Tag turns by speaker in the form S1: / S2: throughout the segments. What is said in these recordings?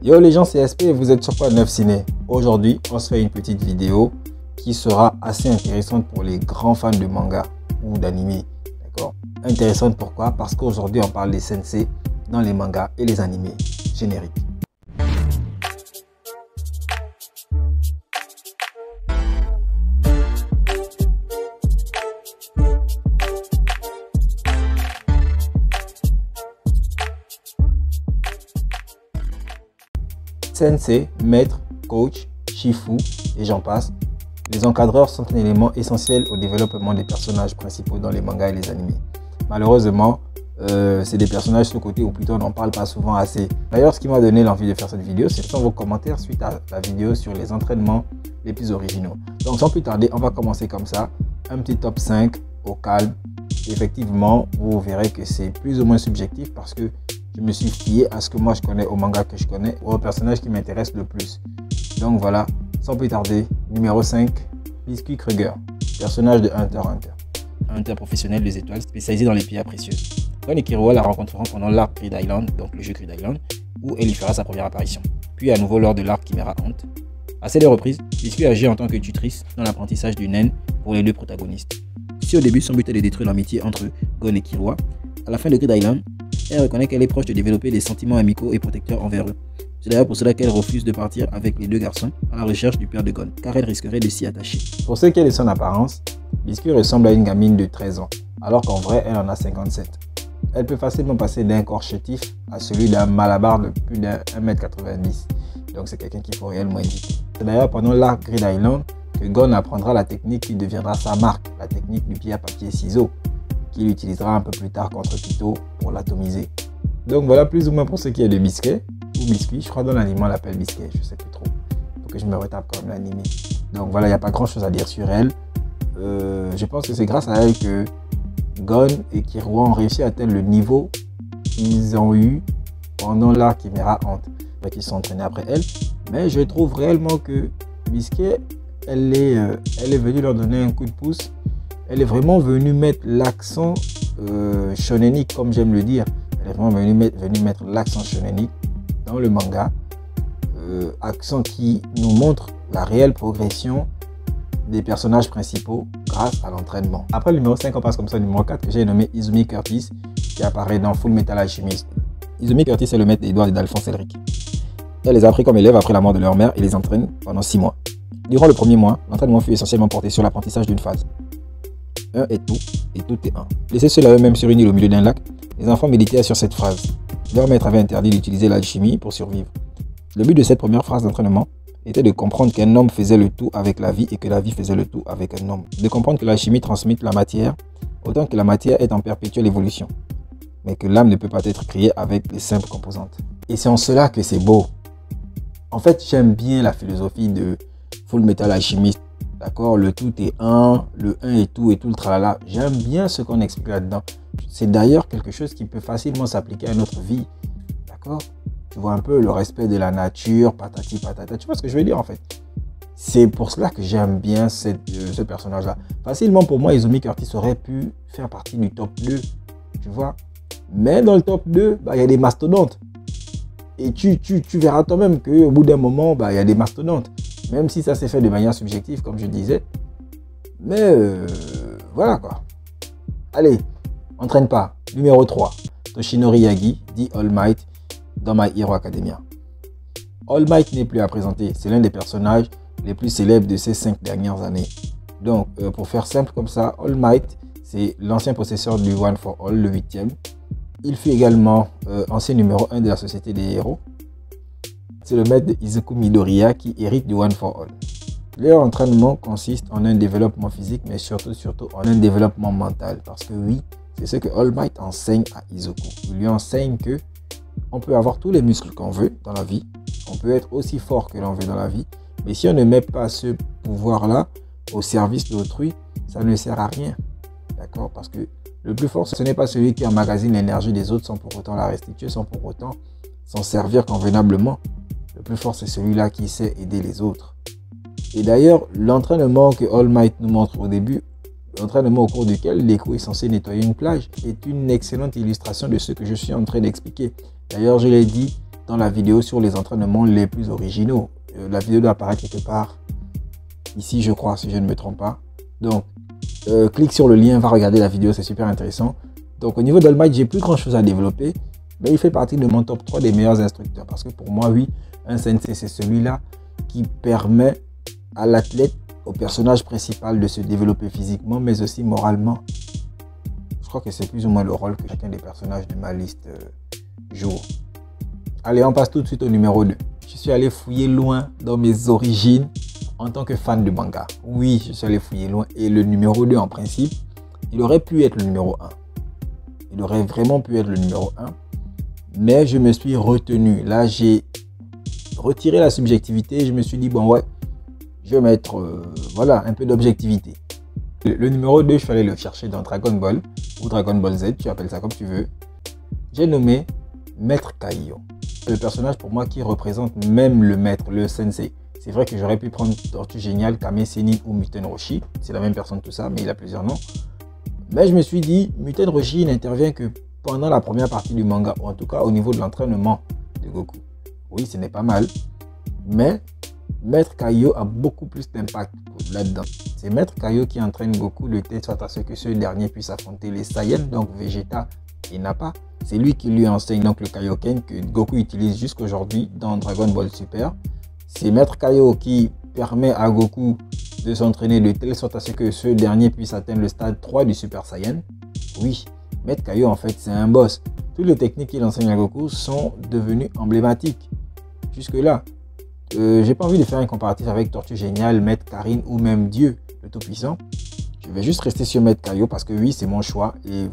S1: Yo les gens, c'est SP et vous êtes sur Quoi Neuf Ciné. Aujourd'hui, on se fait une petite vidéo qui sera assez intéressante pour les grands fans de manga ou d'anime. D'accord? Intéressante pourquoi? Parce qu'aujourd'hui, on parle des sensei dans les mangas et les animés génériques. Sensei, maître, coach, shifu et j'en passe, les encadreurs sont un élément essentiel au développement des personnages principaux dans les mangas et les animés. Malheureusement, c'est des personnages sous-cotés ou plutôt on n'en parle pas souvent assez. D'ailleurs, ce qui m'a donné l'envie de faire cette vidéo, c'est vos commentaires suite à la vidéo sur les entraînements les plus originaux. Donc sans plus tarder, on va commencer comme ça, un petit top 5 au calme. Effectivement, vous verrez que c'est plus ou moins subjectif parce que je me suis fié à ce que moi je connais, au manga que je connais, au personnage qui m'intéresse le plus. Donc voilà, sans plus tarder, numéro 5, Biscuit Kruger, personnage de Hunter x Hunter. Hunter professionnel des étoiles, spécialisé dans les pierres précieuses. Gon et Killua la rencontreront pendant l'arc Grid Island, donc le jeu Grid Island, où elle y fera sa première apparition. Puis à nouveau lors de l'arc Chimera Hunt. À ces deux reprises, Biscuit agit en tant que tutrice dans l'apprentissage du naine pour les deux protagonistes. Si au début son but est de détruire l'amitié entre Gon et Killua, à la fin de Grid Island, elle reconnaît qu'elle est proche de développer des sentiments amicaux et protecteurs envers eux. C'est d'ailleurs pour cela qu'elle refuse de partir avec les deux garçons à la recherche du père de Gon, car elle risquerait de s'y attacher. Pour ce qui est de son apparence, Biscuit ressemble à une gamine de 13 ans, alors qu'en vrai, elle en a 57. Elle peut facilement passer d'un corps chétif à celui d'un malabar de plus d'un 1m90. Donc c'est quelqu'un qu'il faut réellement éviter. C'est d'ailleurs pendant l'arc Grid Island que Gon apprendra la technique qui deviendra sa marque, la technique du pierre, papier, ciseaux, qu'il utilisera un peu plus tard contre Pito pour l'atomiser. Donc voilà plus ou moins pour ce qui est de Biscuit, ou Biscuit, je crois dans l'anime on l'appelle Biscuit, je sais plus trop. Faut que je me retape quand même l'anime. Donc voilà, il n'y a pas grand chose à dire sur elle. Je pense que c'est grâce à elle que Gon et Killua ont réussi à atteindre le niveau qu'ils ont eu pendant l'arc Chimera Hunt. Ils sont entraînés après elle. Mais je trouve réellement que Biscuit, elle est venue leur donner un coup de pouce. Elle est vraiment venue mettre l'accent shonenique, comme j'aime le dire. Elle est vraiment venue mettre l'accent shonenique dans le manga. Accent qui nous montre la réelle progression des personnages principaux grâce à l'entraînement. Après le numéro 5, on passe comme ça au numéro 4 que j'ai nommé Izumi Curtis, qui apparaît dans Full Metal Alchemist. Izumi Curtis est le maître d'Edward et d'Alphonse Elric. Elle les a pris comme élèves après la mort de leur mère et les entraîne pendant 6 mois. Durant le premier mois, l'entraînement fut essentiellement porté sur l'apprentissage d'une phase. 1 est tout et tout est 1. Laissés seuls à eux-mêmes sur une île au milieu d'un lac, les enfants méditaient sur cette phrase. Leur maître avait interdit d'utiliser l'alchimie pour survivre. Le but de cette première phrase d'entraînement était de comprendre qu'un homme faisait le tout avec la vie et que la vie faisait le tout avec un homme. De comprendre que l'alchimie transmet la matière, autant que la matière est en perpétuelle évolution, mais que l'âme ne peut pas être créée avec les simples composantes. Et c'est en cela que c'est beau. En fait, j'aime bien la philosophie de Full Metal Alchemist. D'accord, le tout est un, le 1 est tout et tout le tralala. J'aime bien ce qu'on explique là-dedans. C'est d'ailleurs quelque chose qui peut facilement s'appliquer à notre vie. D'accord? Tu vois un peu le respect de la nature, patati patata. Tu vois ce que je veux dire en fait? C'est pour cela que j'aime bien ce personnage-là. Facilement pour moi, Izumi Curtis aurait pu faire partie du top 2. Tu vois? Mais dans le top 2, il y a des mastodontes. Et tu verras toi-même qu'au bout d'un moment, il y a des mastodontes. Même si ça s'est fait de manière subjective, comme je disais. Mais voilà quoi. Allez, on traîne pas. Numéro 3. Toshinori Yagi, dit All Might dans My Hero Academia. All Might n'est plus à présenter. C'est l'un des personnages les plus célèbres de ces 5 dernières années. Donc, pour faire simple comme ça, All Might, c'est l'ancien possesseur du One for All, le 8e. Il fut également ancien numéro 1 de la Société des Héros. C'est le maître de Izuku Midoriya qui hérite du One for All. Leur entraînement consiste en un développement physique, mais surtout en un développement mental. Parce que oui, c'est ce que All Might enseigne à Izuku. Il lui enseigne que on peut avoir tous les muscles qu'on veut dans la vie. On peut être aussi fort que l'on veut dans la vie. Mais si on ne met pas ce pouvoir-là au service d'autrui, ça ne sert à rien. D'accord? Parce que le plus fort, ce n'est pas celui qui emmagasine l'énergie des autres sans pour autant la restituer, sans pour autant s'en servir convenablement. Le plus fort, c'est celui-là qui sait aider les autres. Et d'ailleurs, l'entraînement que All Might nous montre au début, l'entraînement au cours duquel Deku est censé nettoyer une plage, est une excellente illustration de ce que je suis en train d'expliquer. D'ailleurs, je l'ai dit, dans la vidéo sur les entraînements les plus originaux. La vidéo doit apparaître quelque part ici, je crois, si je ne me trompe pas. Donc, clique sur le lien, va regarder la vidéo, c'est super intéressant. Donc, au niveau d'All Might, j'ai plus grand chose à développer, mais il fait partie de mon top 3 des meilleurs instructeurs. Parce que pour moi, oui, un sensei, c'est celui-là qui permet à l'athlète, au personnage principal, de se développer physiquement, mais aussi moralement. Je crois que c'est plus ou moins le rôle que chacun des personnages de ma liste joue. Allez, on passe tout de suite au numéro 2. Je suis allé fouiller loin dans mes origines en tant que fan de manga. Oui, je suis allé fouiller loin. Et le numéro 2, en principe, il aurait pu être le numéro 1. Il aurait vraiment pu être le numéro 1. Mais je me suis retenu. Là, j'ai retiré la subjectivité. Je me suis dit, bon, ouais, je vais mettre voilà, un peu d'objectivité. Le numéro 2, je suis allé le chercher dans Dragon Ball ou Dragon Ball Z, tu appelles ça comme tu veux. J'ai nommé Maître Kaiô. Le personnage pour moi qui représente même le maître, le sensei. C'est vrai que j'aurais pu prendre Tortue Géniale, Kame Sennin ou Muten Roshi. C'est la même personne tout ça, mais il a plusieurs noms. Mais je me suis dit, Muten Roshi n'intervient que pendant la première partie du manga, ou en tout cas au niveau de l'entraînement de Goku. Oui, ce n'est pas mal, mais Maître Kaiô a beaucoup plus d'impact là-dedans. C'est Maître Kaiô qui entraîne Goku de telle sorte à ce que ce dernier puisse affronter les Saiyans, donc Vegeta et Nappa. C'est lui qui lui enseigne donc le Kaioken que Goku utilise jusqu'aujourd'hui dans Dragon Ball Super. C'est Maître Kaiô qui permet à Goku de s'entraîner de telle sorte à ce que ce dernier puisse atteindre le stade 3 du Super Saiyan. Oui, Maître Kaiô en fait c'est un boss. Toutes les techniques qu'il enseigne à Goku sont devenues emblématiques. Jusque-là, j'ai pas envie de faire un comparatif avec Tortue Géniale, Maître Karin ou même Dieu, le Tout-Puissant. Je vais juste rester sur Maître Kaiô parce que oui, c'est mon choix. Et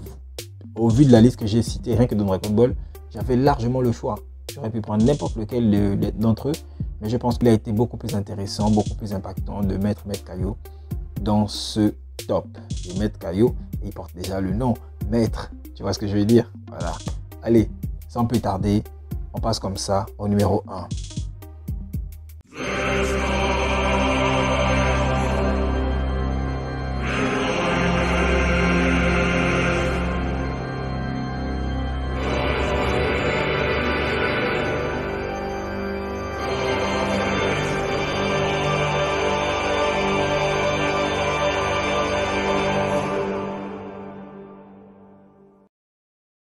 S1: au vu de la liste que j'ai citée, rien que dans Dragon Ball, j'avais largement le choix. J'aurais pu prendre n'importe lequel d'entre eux, mais je pense qu'il a été beaucoup plus intéressant, beaucoup plus impactant de mettre Maître Kaiô dans ce top. Et Maître Kaiô, il porte déjà le nom Maître. Tu vois ce que je veux dire? Voilà. Allez, sans plus tarder, on passe comme ça au numéro 1.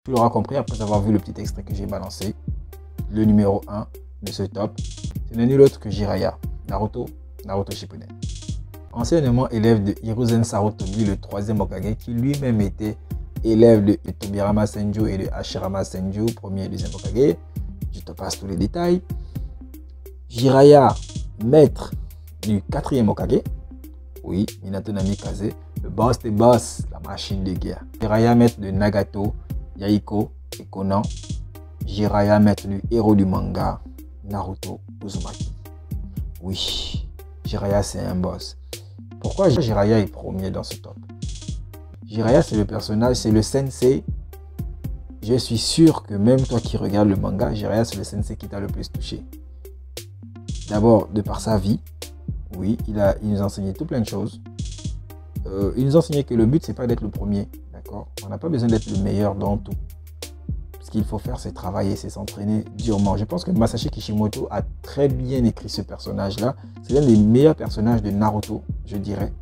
S1: Tu l'auras compris après avoir vu le petit extrait que j'ai balancé. Le numéro 1 de ce top, ce n'est nul autre que Jiraiya, Naruto Shippuden. Anciennement élève de Hiruzen Sarutobi, le 3e Hokage, qui lui-même était élève de Tobirama Senju et de Hashirama Senju, 1er et 2e Hokage. Je te passe tous les détails. Jiraiya, maître du 4e Hokage. Oui, Minato Namikaze, le boss des boss, la machine de guerre. Jiraiya, maître de Nagato, Yahiko et Conan. Jiraiya, maître du héros du manga, Naruto Uzumaki. Oui, Jiraiya c'est un boss. Pourquoi Jiraiya est premier dans ce top? Jiraiya c'est le personnage, c'est le sensei. Je suis sûr que même toi qui regardes le manga, Jiraiya c'est le sensei qui t'a le plus touché. D'abord de par sa vie. Oui, il nous enseignait tout plein de choses. Il nous enseignait que le but c'est pas d'être le premier. D'accord? On n'a pas besoin d'être le meilleur dans tout. Ce qu'il faut faire, c'est travailler, c'est s'entraîner durement. Je pense que Masashi Kishimoto a très bien écrit ce personnage-là. C'est l'un des meilleurs personnages de Naruto, je dirais.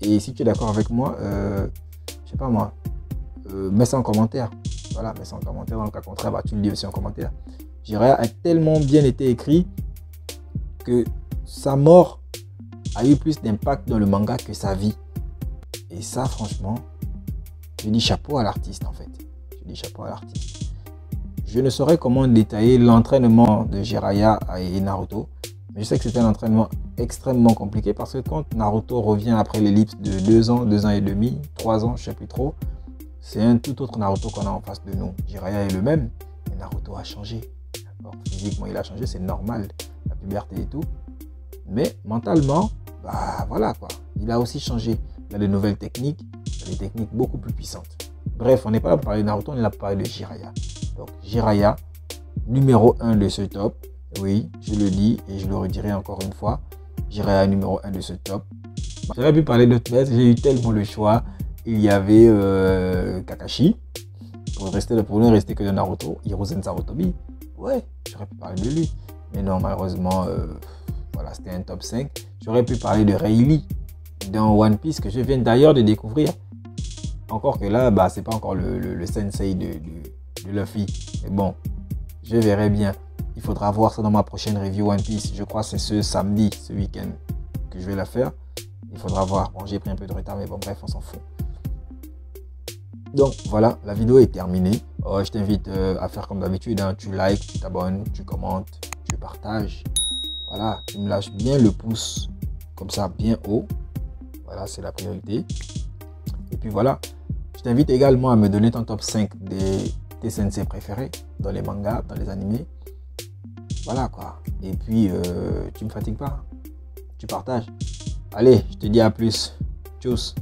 S1: Et si tu es d'accord avec moi, je sais pas moi, mets ça en commentaire. Voilà, mets ça en commentaire. Dans le cas contraire, bah, tu le dis aussi en commentaire. Jiraiya a tellement bien été écrit que sa mort a eu plus d'impact dans le manga que sa vie. Et ça, franchement, je dis chapeau à l'artiste en fait. Chapeau à l'artiste. Je ne saurais comment détailler l'entraînement de Jiraiya et Naruto, mais je sais que c'était un entraînement extrêmement compliqué parce que quand Naruto revient après l'ellipse de 2 ans, 2 ans et demi, 3 ans, je ne sais plus trop, c'est un tout autre Naruto qu'on a en face de nous. Jiraiya est le même, mais Naruto a changé. Physiquement, il a changé, c'est normal, la puberté et tout. Mais mentalement, bah voilà quoi, il a aussi changé. Il a de nouvelles techniques, des techniques beaucoup plus puissantes. Bref, on n'est pas là pour parler de Naruto, on est là pour parler de Jiraiya. Donc, Jiraiya, numéro 1 de ce top. Oui, je le dis et je le redirai encore une fois. Jiraiya, numéro 1 de ce top. J'aurais pu parler d'autres maîtres, j'ai eu tellement le choix. Il y avait Kakashi, pour ne rester que de Naruto, Hiruzen Sarutobi. Ouais, j'aurais pu parler de lui. Mais non, malheureusement, voilà, c'était un top 5. J'aurais pu parler de Rayleigh dans One Piece, que je viens d'ailleurs de découvrir. Encore que là, bah, c'est pas encore le sensei de Luffy. Mais bon, je verrai bien. Il faudra voir ça dans ma prochaine review One Piece. Je crois que c'est ce samedi, ce week-end, que je vais la faire. Il faudra voir. Bon, j'ai pris un peu de retard, mais bon, bref, on s'en fout. Donc voilà, la vidéo est terminée. Je t'invite à faire comme d'habitude. Hein. Tu likes, tu t'abonnes, tu commentes, tu partages. Voilà, tu me lâches bien le pouce, comme ça, bien haut. Voilà, c'est la priorité. Et puis voilà, je t'invite également à me donner ton top 5 tes sensei préférés dans les mangas, dans les animés. Voilà quoi. Et puis, tu me fatigues pas. Tu partages. Allez, je te dis à plus. Tchuss.